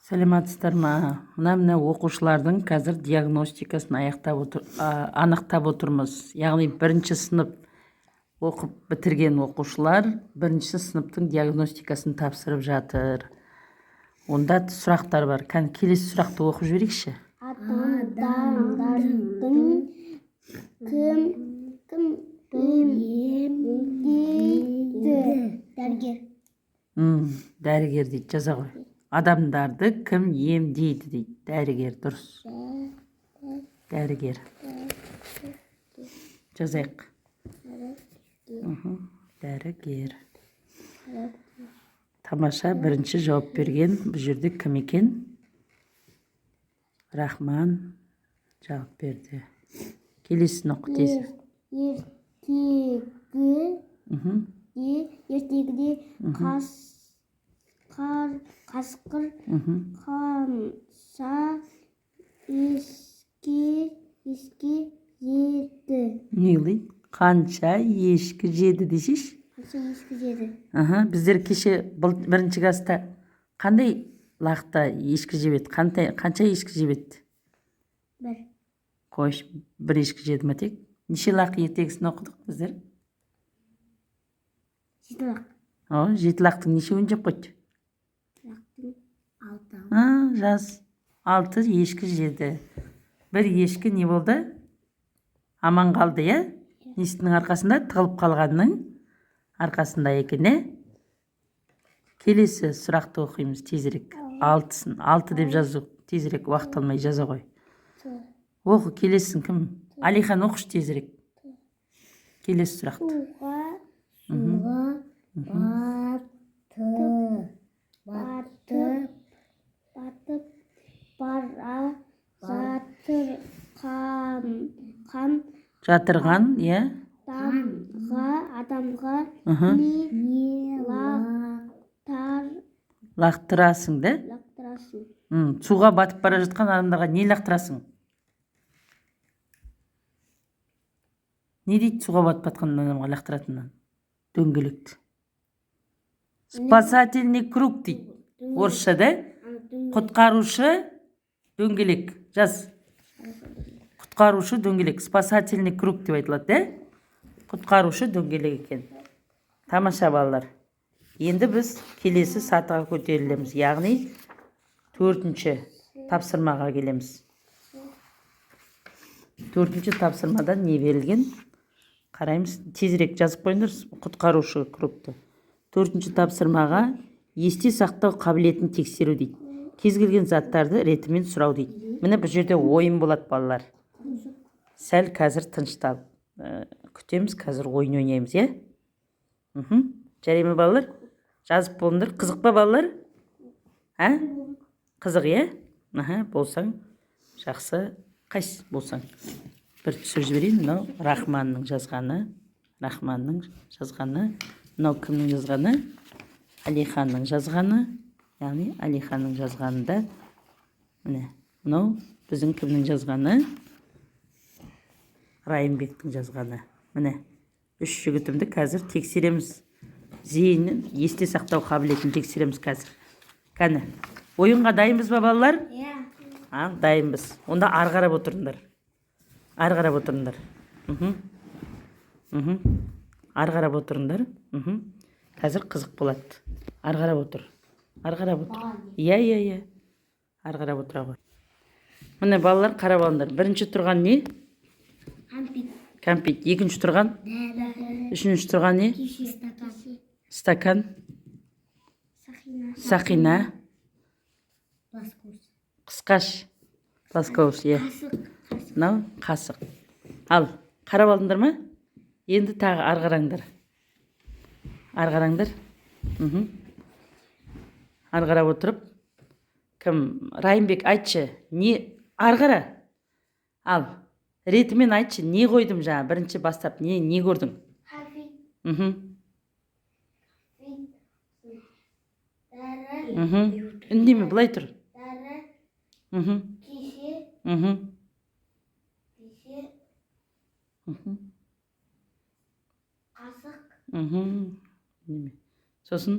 Саламатсыздар ма? Мына оқушылардың қазір диагностикасын анықтап отырмыз. Яғни бірінші сынып оқып бітірген оқушылар бірінші сыныптың диагностикасын тапсырып жатыр. Онда сұрақтар бар. Келесі сұрақты оқып жіберейікші. Адамдардың кім емдейді? Дәрігер дейді, жаза ғой. Адамдарды кім емдейді дейді. Дәрігер, дұрыс. Дәрігер. Жазайық. Дәрігер. Тамаша, бірінші жауап берген. Бұл жерде кім екен? Рахман жауап берді. Келесін оқы тез. Ертегіде қасқыр қанша ешкі жеді? Не ойлайды? Қанша ешкі жеді десейші? Қанша ешкі жеді? Біздер кеше бірінші класста қандай лақта ешкі жебеді? Қанша ешкі жебеді? Бір. Қойш, бір ешкі жеді ма тек? Неше лақ ертегісін оқыдық біздер? 7 лақ. 7 лақтың нешеуін жеп қойды? Лақтың 6. Жаз. 6 ешкі жеді. Бір ешкі не болды? Аман қалды, е? Несінің арқасында? Тығылып қалғанның арқасында екен, е? Келесі сұрақты оқимыз тезірек. 6-сын. 6 деп жазу. Тезірек уақыт алмай жаза ғой. Оқы, келесін кім? Алихан оқыш тезірек. Келесі сұрақты. Суға батып бара жатырған, е? Адамға не лақтырасың, да? Суға батып бара жатқан адамдарға не лақтырасың? Не дейді суға батып батқан адамға лақтыратыннан? Дөңгелекті. Спасательный круг дейді. Орысша, да? Құтқарушы дөңгелек. Жаз. Құтқарушы дөңгелек. Спасательный круг деп айтылады, да? Құтқарушы дөңгелек екен. Тамаша балалар. Енді біз келесі сатыға көтерілеміз. Яғни 4-ші тапсырмаға келеміз. 4-ші тапсырмада не берілген? Қараймыз, тезірек жазып қойыңдар құтқарушы кругты. 4-ші тапсырмаға есте сақтау қабілетін тексеру дейді. Кез келген заттарды ретімен сұрау дейді. Міне бұл жерде ойын болады балалар. Сәл қазір тынышталып күтеміз, қазір ойын ойнаймыз, е? Жарай ма балалар? Жазып болыңдар. Қызық па балалар? Қызық, е? Болсаң жақсы. Қайсы болсаң? Бір түсір жіберейін. Мынау Рахманның жазғаны. Мынау кімнің жазғаны? Алиханның жазғаны. Яғни Алиханның жазғанында. Мынау біздің кімнің жазғаны? Райымбектің жазғаны. Міне, 3 жігітімді қазір тексереміз. Зейіннің есте сақтау қабілетін тексереміз қазір. Кәні, ойынға дайынбыз ба балалар? Дайынбыз. Онда арғарап отырыңдар. Арғарап отырыңдар. Арғарап отырыңдар. Қазір қызық болады. Арғарап отыр. Арғарап отыр. Иә. Арғарап отыра ғой. Міне балалар қарап алыңдар. Бірінші тұрған не? Кәмпит. Екінші тұрған? Үшінші тұрған не? Стакан. Сақина. Қысқаш. Плоскоус, е. Мынау қасық. Ал, қарап алдыңдар ма? Енді тағы арғараңдар. Арғараңдар. Арғарап отырып. Кім? Райымбек, айтшы. Не? Арғара. Ал, ретімен айтшы. Не қойдым жаңа? Бірінші бастап. Не көрдің? Үндеме, бұлай тұр. Қасық. Сосын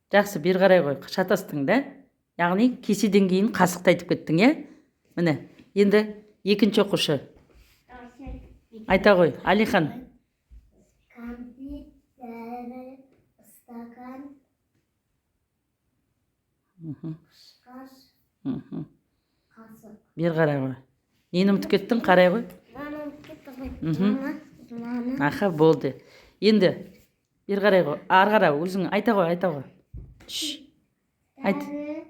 Жақсы, бері қарай қой. Шатастың да? Яғни кеседен кейін қасықты айтып кеттің, иә? Міне, енді екінші оқушы. Айта қой, Алихан. Кәмпит, дәрі, стакан, қышқаш, қасық. Бері қарай қой. Нені ұмытып кеттің? Қарай қой. Аха, болды. Енді бері қарай қой. Ары қарай, өзің айта қой, айта қой. Айт.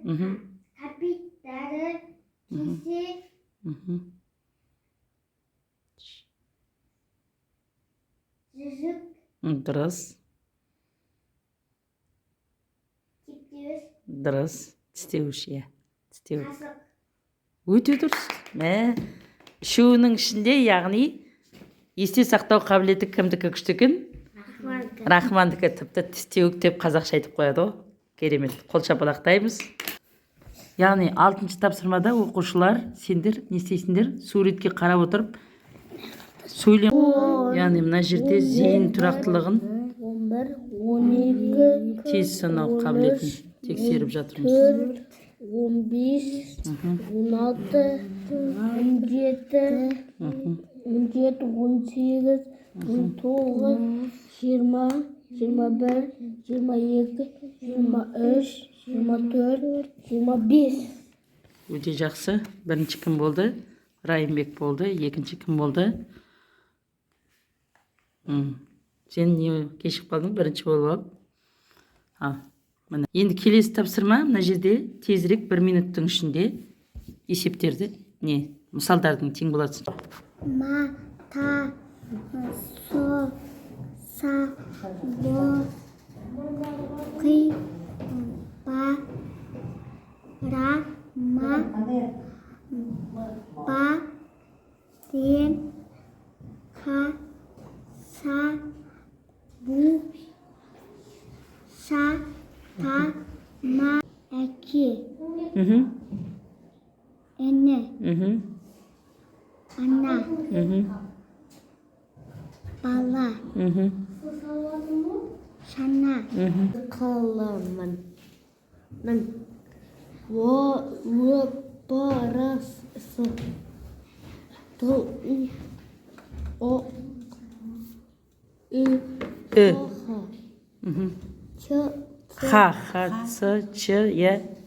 Кәмпит, дәрі, кесе, жүзік, Дұрыс, тектеуіш, дұрыс. Тістеуіш, иә. Тістеуіш. қасық. Өте дұрыс. Үшеуінің ішінде, яғни есте сақтау қабілеті кімдікі күшті екен? Рахмандікі. Тіпті тістеуік деп қазақша айтып қояды ғой. Керемет. Қол шапалақтаймыз. Яғни 6-шы тапсырмада оқушылар, сендер не істейсіңдер? Суретке қарап отырып сөйлем. Яғни мына жерде зейін тұрақтылығын 11, 12, тез санау қабілетін тексеріп жатырмыз. 15, 16, 17, 18, 19, 20, 21, 22, 23, 24, 25. Өте жақсы. Бірінші кім болды? Райымбек болды. Екінші кім болды? Сен не кешіп қалдың? Бірінші болып ал. Міне. Енді келесі тапсырма мына жерде тезірек 1 минуттың ішінде есептерді, мысалдардың тең боласың. Ма, та, со, са, бо, қи, ба, ра, ма, ба, ден, ха, са, бу, ша, та, ма, әке, әне, ана, бала, шана, қаламын, барасы, Ха, Ха, ха, ц, ч, е.